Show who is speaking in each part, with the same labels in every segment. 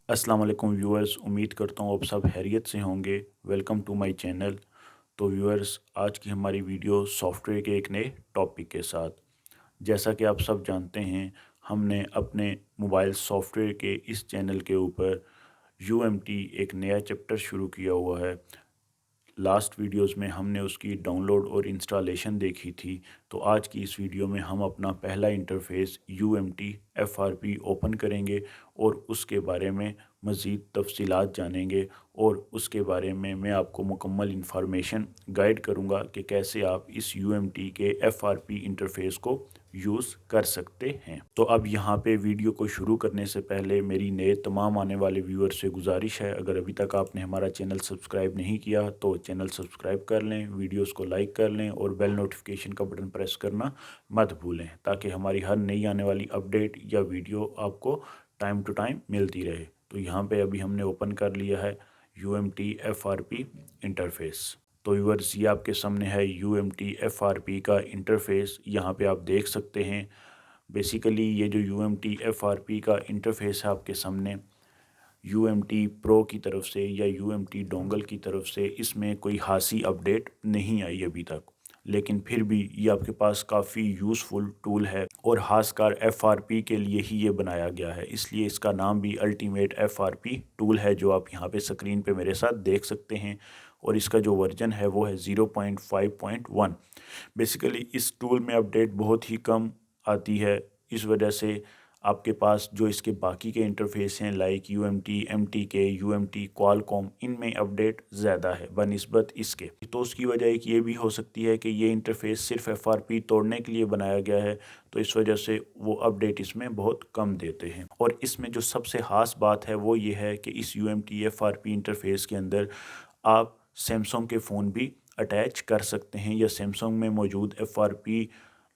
Speaker 1: अस्सलाम वालेकुम व्यूअर्स, उम्मीद करता हूँ आप सब खैरियत से होंगे। Welcome to my channel. तो व्यूअर्स, आज की हमारी वीडियो सॉफ्टवेयर के एक नए टॉपिक के साथ। जैसा कि आप सब जानते हैं, हमने अपने मोबाइल सॉफ्टवेयर के इस चैनल के ऊपर यूएमटी एक नया चैप्टर शुरू किया हुआ है। लास्ट वीडियोस में हमने उसकी डाउनलोड और इंस्टॉलेशन देखी थी। तो आज की इस वीडियो में हम अपना पहला इंटरफेस यूएमटी एफआरपी ओपन करेंगे और उसके बारे में मज़ीद तफसीलात जानेंगे, और उसके बारे में मैं आपको मुकम्मल इंफॉर्मेशन गाइड करूंगा कि कैसे आप इस यूएमटी के एफआरपी इंटरफेस को यूज़ कर सकते हैं। तो अब यहाँ पे वीडियो को शुरू करने से पहले मेरी नए तमाम आने वाले व्यूअर से गुजारिश है, अगर अभी तक आपने हमारा चैनल सब्सक्राइब नहीं किया तो चैनल सब्सक्राइब कर लें, वीडियोस को लाइक कर लें और बेल नोटिफिकेशन का बटन प्रेस करना मत भूलें, ताकि हमारी हर नई आने वाली अपडेट या वीडियो आपको टाइम टू टाइम मिलती रहे। तो यहाँ पे अभी हमने ओपन कर लिया है UMT-FRP इंटरफेस। तो व्यूअर्स, ये आपके सामने है UMT-FRP का इंटरफेस। यहाँ पे आप देख सकते हैं बेसिकली ये जो UMT-FRP का इंटरफेस है आपके सामने, UMT प्रो की तरफ से या UMT डोंगल की तरफ से इसमें कोई खासी अपडेट नहीं आई अभी तक, लेकिन फिर भी ये आपके पास काफ़ी यूज़फुल टूल है और ख़ासकर FRP के लिए ही ये बनाया गया है, इसलिए इसका नाम भी अल्टीमेट FRP टूल है, जो आप यहाँ पे स्क्रीन पे मेरे साथ देख सकते हैं। और इसका जो वर्जन है वो है 0.5.1। बेसिकली इस टूल में अपडेट बहुत ही कम आती है, इस वजह से आपके पास जो इसके बाकी के इंटरफेस हैं like UMT, MTK, UMT, Qualcomm, इनमें अपडेट ज़्यादा है बनिस्बत इसके। तो उसकी वजह एक ये भी हो सकती है कि ये इंटरफेस सिर्फ FRP तोड़ने के लिए बनाया गया है, तो इस वजह से वो अपडेट इसमें बहुत कम देते हैं। और इसमें जो सबसे ख़ास बात है वो ये है कि इस UMT FRP इंटरफेस के अंदर आप सैमसंग के फ़ोन भी अटैच कर सकते हैं, या सैमसंग में मौजूद FRP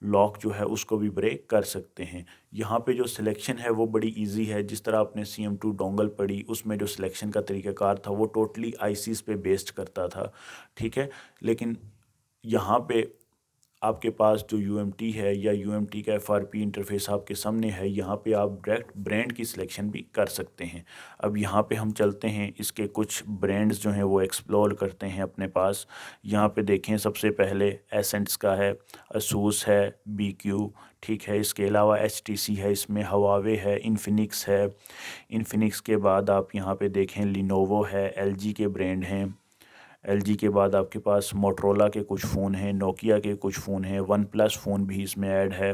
Speaker 1: लॉक जो है उसको भी ब्रेक कर सकते हैं। यहाँ पे जो सिलेक्शन है वो बड़ी इजी है। जिस तरह आपने CM2 डोंगल पढ़ी, उसमें जो सिलेक्शन का तरीक़ाकार था वो टोटली आईसीज पे बेस्ड करता था, ठीक है। लेकिन यहाँ पे आपके पास जो UMT है या UMT का FRP इंटरफेस आपके सामने है, यहाँ पे आप डायरेक्ट ब्रांड की सिलेक्शन भी कर सकते हैं। अब यहाँ पे हम चलते हैं, इसके कुछ ब्रांड्स जो हैं वो एक्सप्लोर करते हैं अपने पास। यहाँ पे देखें, सबसे पहले एसेंट्स का है, असूस है, BQ, ठीक है। इसके अलावा HTC है, इसमें हवावे है, इन्फिनिक्स है। इन्फिनिक्स के बाद आप यहाँ पे देखें लिनोवो है, LG के ब्रांड हैं। LG के बाद आपके पास मोटरोला के कुछ फ़ोन हैं, नोकिया के कुछ फ़ोन हैं, वन प्लस फ़ोन भी इसमें ऐड है।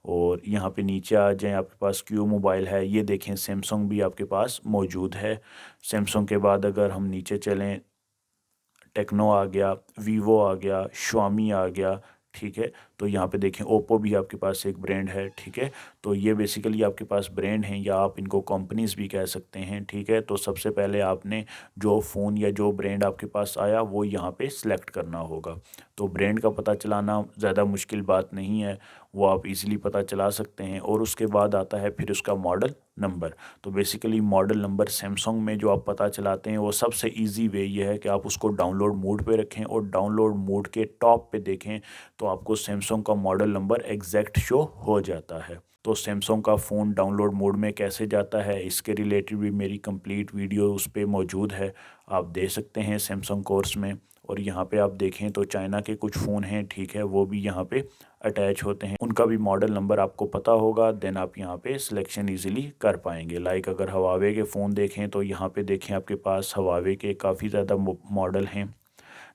Speaker 1: और यहाँ पे नीचे आ जाएं, आपके पास क्यू मोबाइल है, ये देखें सैमसंग भी आपके पास मौजूद है। सैमसंग के बाद अगर हम नीचे चलें, टेक्नो आ गया, वीवो आ गया, शाओमी आ गया, ठीक है। तो यहाँ पे देखें ओप्पो भी आपके पास एक ब्रांड है, ठीक है। तो ये बेसिकली आपके पास ब्रांड हैं, या आप इनको कंपनीज भी कह सकते हैं, ठीक है। तो सबसे पहले आपने जो फ़ोन या जो ब्रांड आपके पास आया वो यहाँ पे सिलेक्ट करना होगा। तो ब्रांड का पता चलाना ज़्यादा मुश्किल बात नहीं है, वो आप इजीली पता चला सकते हैं। और उसके बाद आता है फिर उसका मॉडल नंबर। तो बेसिकली मॉडल नंबर सैमसंग में जो आप पता चलाते हैं वो सबसे इजी वे ये है कि आप उसको डाउनलोड मोड पे रखें और डाउनलोड मोड के टॉप पे देखें, तो आपको सैमसंग का मॉडल नंबर एग्जैक्ट शो हो जाता है। तो सैमसंग का फ़ोन डाउनलोड मोड में कैसे जाता है, इसके रिलेटेड भी मेरी कंप्लीट वीडियो उस पर मौजूद है, आप दे सकते हैं सैमसंग कोर्स में। और यहाँ पे आप देखें तो चाइना के कुछ फ़ोन हैं, ठीक है, वो भी यहाँ पे अटैच होते हैं, उनका भी मॉडल नंबर आपको पता होगा, देन आप यहाँ पे सिलेक्शन इजीली कर पाएंगे। लाइक अगर हवावे के फ़ोन देखें तो यहाँ पे देखें आपके पास हवावे के काफ़ी ज़्यादा मॉडल हैं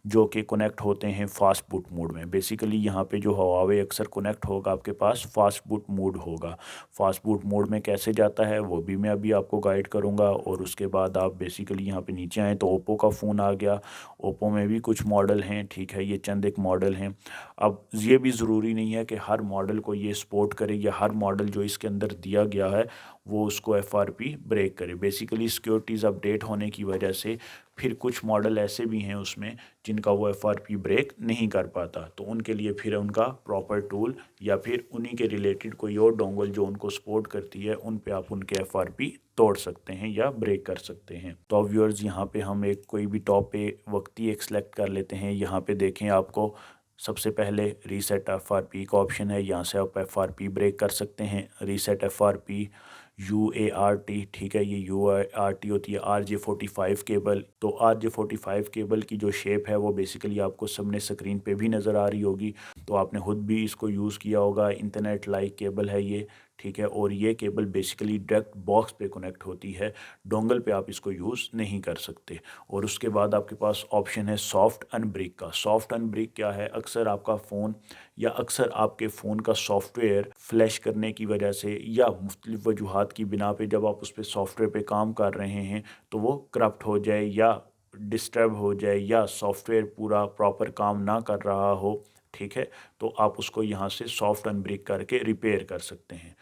Speaker 1: जो कि कनेक्ट होते हैं फास्ट बूट मोड में। बेसिकली यहाँ पे जो हवावे अक्सर कनेक्ट होगा आपके पास फास्ट बूट मोड होगा। फास्ट बूट मोड में कैसे जाता है वो भी मैं अभी आपको गाइड करूँगा। और उसके बाद आप बेसिकली यहाँ पे नीचे आएँ तो ओप्पो का फ़ोन आ गया। ओप्पो में भी कुछ मॉडल हैं, ठीक है, ये चंद एक मॉडल हैं। अब ये भी ज़रूरी नहीं है कि हर मॉडल को ये सपोर्ट करे या हर मॉडल जो इसके अंदर दिया गया है वो उसको FRP ब्रेक करे। बेसिकली सिक्योरिटीज़ अपडेट होने की वजह से फिर कुछ मॉडल ऐसे भी हैं उसमें जिनका वो FRP ब्रेक नहीं कर पाता, तो उनके लिए फिर उनका प्रॉपर टूल या फिर उन्हीं के रिलेटेड कोई और डोंगल जो उनको सपोर्ट करती है उन पे आप उनके FRP तोड़ सकते हैं या ब्रेक कर सकते हैं। तो अब व्यूअर्स, यहाँ पे हम एक कोई भी टॉप पे वक्ती एक सेलेक्ट कर लेते हैं। यहाँ पे देखें आपको सबसे पहले रीसेट FRP का ऑप्शन है, यहाँ से आप FRP ब्रेक कर सकते हैं। रीसेट FRP UART, ठीक है, ये UART होती है RJ45 केबल। तो RJ45 केबल की जो शेप है वो बेसिकली आपको सबने स्क्रीन पे भी नज़र आ रही होगी, तो आपने खुद भी इसको यूज़ किया होगा। इंटरनेट लाइक केबल है ये, ठीक है, और ये केबल बेसिकली डायरेक्ट बॉक्स पे कनेक्ट होती है, डोंगल पे आप इसको यूज़ नहीं कर सकते। और उसके बाद आपके पास ऑप्शन है सॉफ्ट अनब्रेक का। सॉफ्ट अनब्रेक क्या है? अक्सर आपका फ़ोन या अक्सर आपके फ़ोन का सॉफ्टवेयर फ्लैश करने की वजह से या मुख्तलिफ़ वजूहात की बिना पे जब आप उस पर सॉफ्टवेयर पे काम कर रहे हैं तो वो करप्ट हो जाए या डिस्टर्ब हो जाए या सॉफ्टवेयर पूरा प्रॉपर काम ना कर रहा हो, ठीक है, तो आप उसको यहाँ से सॉफ्ट अनब्रेक करके रिपेयर कर सकते हैं।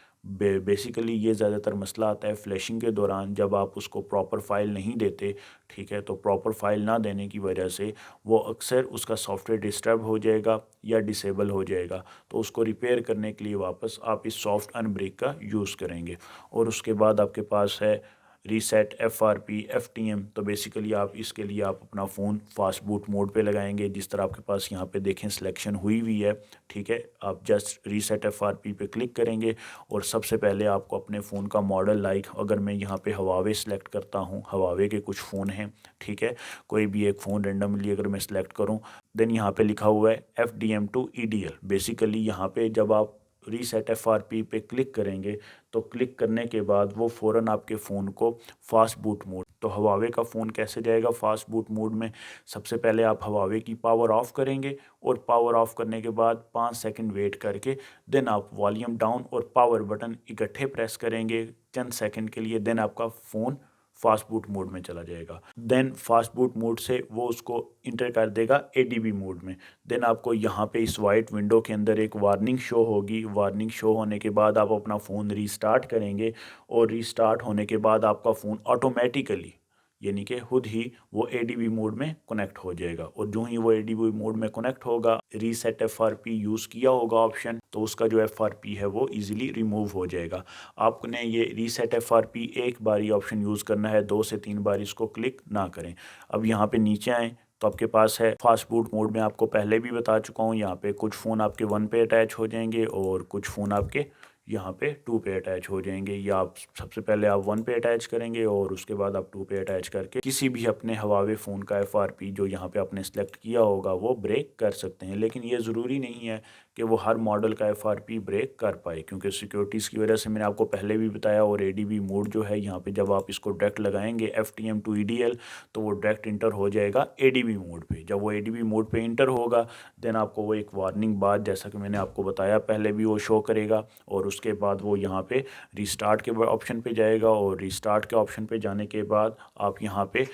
Speaker 1: बेसिकली ये ज़्यादातर मसला आता है फ्लैशिंग के दौरान, जब आप उसको प्रॉपर फाइल नहीं देते, ठीक है, तो प्रॉपर फाइल ना देने की वजह से वो अक्सर उसका सॉफ्टवेयर डिस्टर्ब हो जाएगा या डिसेबल हो जाएगा। तो उसको रिपेयर करने के लिए वापस आप इस सॉफ्ट अनब्रेक का यूज़ करेंगे। और उसके बाद आपके पास है रीसेट FRP FTM। तो बेसिकली आप इसके लिए आप अपना फ़ोन फास्ट बूट मोड पे लगाएंगे, जिस तरह आपके पास यहाँ पे देखें सिलेक्शन हुई हुई है, ठीक है। आप जस्ट रीसेट FRP पे क्लिक करेंगे और सबसे पहले आपको अपने फ़ोन का मॉडल, लाइक अगर मैं यहाँ पे हवावे सेलेक्ट करता हूँ, हवावे के कुछ फ़ोन हैं, ठीक है, कोई भी एक फ़ोन रेंडमली अगर मैं सेलेक्ट करूँ, देन यहाँ पे लिखा हुआ है FDM to EDL। बेसिकली यहाँ पे जब आप रीसेट FRP पे क्लिक करेंगे तो क्लिक करने के बाद वो फ़ौरन आपके फ़ोन को फास्ट बूट मोड, तो हवावे का फ़ोन कैसे जाएगा फास्ट बूट मोड में? सबसे पहले आप हवावे की पावर ऑफ़ करेंगे और पावर ऑफ़ करने के बाद 5 सेकंड वेट करके देन आप वॉल्यूम डाउन और पावर बटन इकट्ठे प्रेस करेंगे चंद सेकंड के लिए, देन आपका फ़ोन फास्ट बूट मोड में चला जाएगा। देन फास्ट बूट मोड से वो उसको इंटर कर देगा ADB मोड में। देन आपको यहाँ पे इस वाइट विंडो के अंदर एक वार्निंग शो होगी। वार्निंग शो होने के बाद आप अपना फ़ोन रीस्टार्ट करेंगे और रीस्टार्ट होने के बाद आपका फ़ोन ऑटोमेटिकली, यानी कि खुद ही वो ADB मोड में कनेक्ट हो जाएगा। और जो ही वो ADB मोड में कनेक्ट होगा, रीसेट FRP यूज़ किया होगा ऑप्शन, तो उसका जो FRP है वो इजीली रिमूव हो जाएगा। आपने ये रीसेट FRP एक बार ही ऑप्शन यूज़ करना है, 2 से 3 बार इसको क्लिक ना करें। अब यहाँ पे नीचे आएँ तो आपके पास है फास्ट बूट मोड में, आपको पहले भी बता चुका हूँ, यहाँ पे कुछ फ़ोन आपके 1 पे अटैच हो जाएंगे और कुछ फ़ोन आपके यहाँ पे 2 पे अटैच हो जाएंगे। या आप सबसे पहले आप 1 पे अटैच करेंगे और उसके बाद आप 2 पे अटैच करके किसी भी अपने हवावे फ़ोन का FRP जो यहाँ पे आपने सेलेक्ट किया होगा वो ब्रेक कर सकते हैं। लेकिन ये ज़रूरी नहीं है कि वो हर मॉडल का FRP ब्रेक कर पाए, क्योंकि सिक्योरिटीज़ की वजह से मैंने आपको पहले भी बताया। और ADB मोड जो है यहाँ पे जब आप इसको डायरेक्ट लगाएंगे FTM to EDL, तो वो डायरेक्ट इंटर हो जाएगा ADB मोड पे। जब वो ADB मोड पे इंटर होगा देन आपको वो एक वार्निंग बाद, जैसा कि मैंने आपको बताया पहले भी, वो शो करेगा। और उसके बाद वो यहाँ पे रीस्टार्ट के ऑप्शन पे जाएगा और रीस्टार्ट के ऑप्शन पे जाने के बाद आप यहाँ पे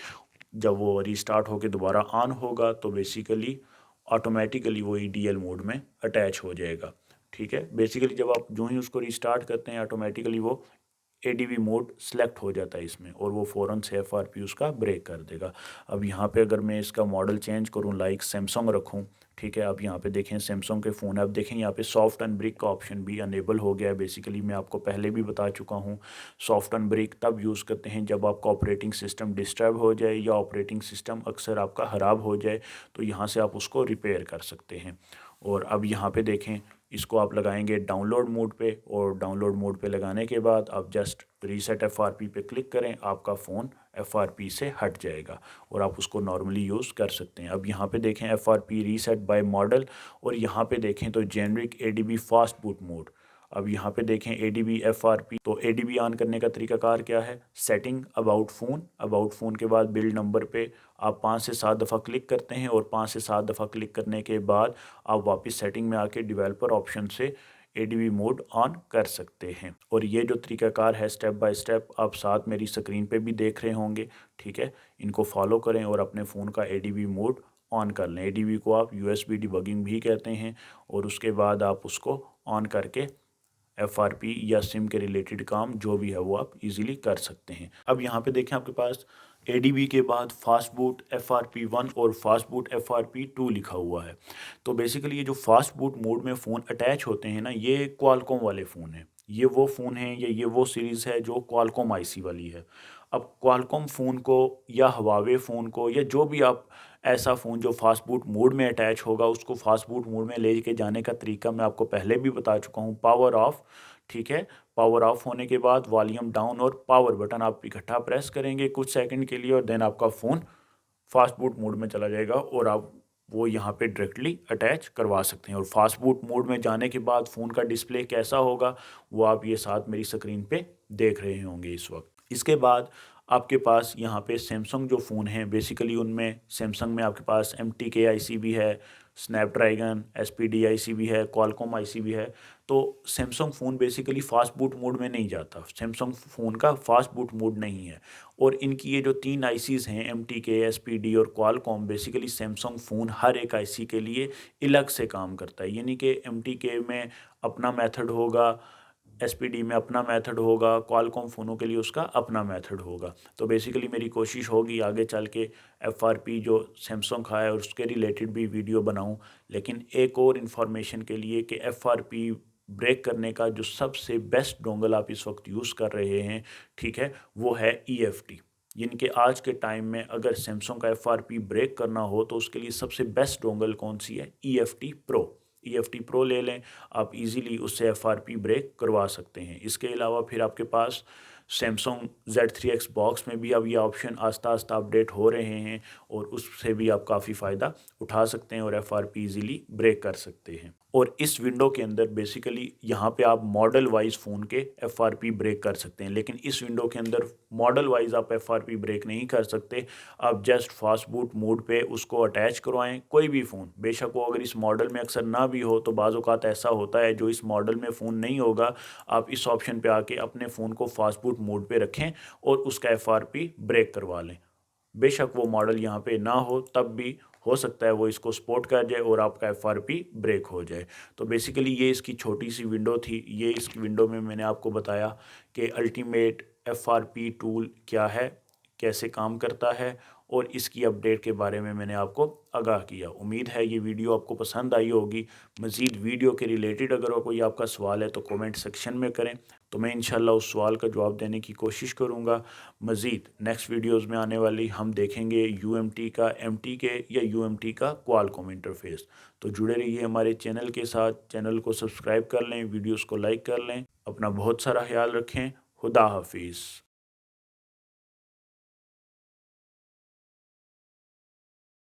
Speaker 1: जब वो रीस्टार्ट होकर दोबारा ऑन होगा तो बेसिकली ऑटोमेटिकली वो EDL मोड में अटैच हो जाएगा, ठीक है। बेसिकली जब आप जो ही उसको रीस्टार्ट करते हैं ऑटोमेटिकली वो ADB मोड सेलेक्ट हो जाता है इसमें और वो फ़ौरन से FRP उसका ब्रेक कर देगा। अब यहाँ पे अगर मैं इसका मॉडल चेंज करूँ, लाइक सैमसंग रखूँ, ठीक है, आप यहाँ पे देखें सैमसंग के फ़ोन, आप देखें यहाँ पे सॉफ्ट अनब्रेक का ऑप्शन भी अनेबल हो गया है। बेसिकली मैं आपको पहले भी बता चुका हूँ, सॉफ्ट अनब्रेक तब यूज़ करते हैं जब आपका ऑपरेटिंग सिस्टम डिस्टर्ब हो जाए या ऑपरेटिंग सिस्टम अक्सर आपका ख़राब हो जाए, तो यहाँ से आप उसको रिपेयर कर सकते हैं। और अब यहाँ पे देखें, इसको आप लगाएंगे डाउनलोड मोड पे और डाउनलोड मोड पे लगाने के बाद आप जस्ट रीसेट FRP पे क्लिक करें, आपका फ़ोन FRP से हट जाएगा और आप उसको नॉर्मली यूज़ कर सकते हैं। अब यहाँ पे देखें FRP रीसेट बाय मॉडल, और यहाँ पे देखें तो generic ADB fast boot mode. अब यहाँ पे देखें ADB FRP, तो ADB ऑन करने का तरीकाकार क्या है? Setting, about phone, about phone के बाद बिल्ड नंबर पे आप 5 से 7 दफ़ा क्लिक करते हैं और 5 से 7 दफ़ा क्लिक करने के बाद आप वापस सेटिंग में आके डेवलपर ऑप्शन से ADB मोड ऑन कर सकते हैं। और ये जो तरीकाकार है स्टेप बाय स्टेप आप साथ मेरी स्क्रीन पे भी देख रहे होंगे, ठीक है, इनको फॉलो करें और अपने फ़ोन का ADB मोड ऑन कर लें। ADB को आप USB डिबगिंग भी कहते हैं और उसके बाद आप उसको ऑन करके FRP या सिम के रिलेटेड काम जो भी है वो आप इजीली कर सकते हैं। अब यहाँ पे देखें आपके पास ADB के बाद फास्ट बूट FRP1 और फास्ट बूट FRP2 लिखा हुआ है। तो बेसिकली ये जो फास्ट बूट मोड में फ़ोन अटैच होते हैं ना, ये क्वालकॉम वाले फ़ोन हैं। ये वो फ़ोन हैं या ये वो सीरीज़ है जो क्वालकॉम IC वाली है। अब क्वालकॉम फ़ोन को या हवावे फ़ोन को या जो भी आप ऐसा फ़ोन जो फास्ट बूट मोड में अटैच होगा, उसको फास्ट बूट मोड में ले के जाने का तरीका मैं आपको पहले भी बता चुका हूँ। पावर ऑफ, ठीक है। पावर ऑफ होने के बाद वॉल्यूम डाउन और पावर बटन आप इकट्ठा प्रेस करेंगे कुछ सेकंड के लिए और देन आपका फ़ोन फास्ट बूट मोड में चला जाएगा और आप वो यहाँ पे डायरेक्टली अटैच करवा सकते हैं। और फास्ट बूट मोड में जाने के बाद फ़ोन का डिस्प्ले कैसा होगा वो आप ये साथ मेरी स्क्रीन पे देख रहे होंगे इस वक्त। इसके बाद आपके पास यहाँ पे सैमसंग जो फ़ोन है बेसिकली उनमें सैमसंग में आपके पास MTK IC भी है, स्नैपड्रैगन SPD IC भी है, क्वालकॉम IC भी है। तो Samsung phone basically fast boot mode में नहीं जाता, सैमसंग फ़ोन का फास्ट बूट मोड नहीं है। और इनकी ये जो 3 ICs हैं MTK, SPD और क्वालकॉम, बेसिकली सैमसंग फ़ोन हर एक IC के लिए अलग से काम करता है। यानी कि MTK में अपना मेथड होगा, SPD में अपना मेथड होगा, क्वालकॉम फ़ोनों के लिए उसका अपना मेथड होगा। तो बेसिकली मेरी कोशिश होगी आगे चल के FRP जो सैमसंग का है और उसके रिलेटेड भी वीडियो बनाऊं। लेकिन एक और इन्फॉर्मेशन के लिए कि FRP ब्रेक करने का जो सबसे बेस्ट डोंगल आप इस वक्त यूज़ कर रहे हैं, ठीक है, वो है EFT। यानी कि आज के टाइम में अगर सैमसंग का FRP ब्रेक करना हो तो उसके लिए सबसे बेस्ट डोंगल कौन सी है? EFT pro. EFT प्रो ले लें, आप इजीली उससे FRP ब्रेक करवा सकते हैं। इसके अलावा फिर आपके पास सैमसंग Z3X बॉक्स में भी अब ये ऑप्शन आस्ता आस्ता अपडेट हो रहे हैं और उससे भी आप काफ़ी फ़ायदा उठा सकते हैं और FRP इजीली ब्रेक कर सकते हैं। और इस विंडो के अंदर बेसिकली यहाँ पे आप मॉडल वाइज फ़ोन के FRP ब्रेक कर सकते हैं, लेकिन इस विंडो के अंदर मॉडल वाइज आप FRP ब्रेक नहीं कर सकते। आप जस्ट फास्ट बूट मोड पे उसको अटैच करवाएं, कोई भी फ़ोन, बेशक वो अगर इस मॉडल में अक्सर ना भी हो तो बाज़ औक़ात ऐसा होता है जो इस मॉडल में फ़ोन नहीं होगा, आप इस ऑप्शन पे आके अपने फ़ोन को फास्ट बूट मोड पे रखें और उसका FRP ब्रेक करवा लें। बेशक वो मॉडल यहाँ पे ना हो तब भी हो सकता है वो इसको सपोर्ट कर जाए और आपका FRP ब्रेक हो जाए। तो बेसिकली ये इसकी छोटी सी विंडो थी। ये इस विंडो में मैंने आपको बताया कि अल्टीमेट FRP टूल क्या है, कैसे काम करता है और इसकी अपडेट के बारे में मैंने आपको आगाह किया। उम्मीद है ये वीडियो आपको पसंद आई होगी। मज़ीद वीडियो के रिलेटेड अगर कोई आपका सवाल है तो कमेंट सेक्शन में करें, तो मैं इंशाल्लाह उस सवाल का जवाब देने की कोशिश करूँगा। मज़ीद नेक्स्ट वीडियोस में आने वाली हम देखेंगे UMT का MTK या UMT का क्वालकॉम इंटरफेस। तो जुड़े रहिए हमारे चैनल के साथ, चैनल को सब्सक्राइब कर लें, वीडियोस को लाइक कर लें। अपना बहुत सारा ख्याल रखें। खुदा हाफिज़।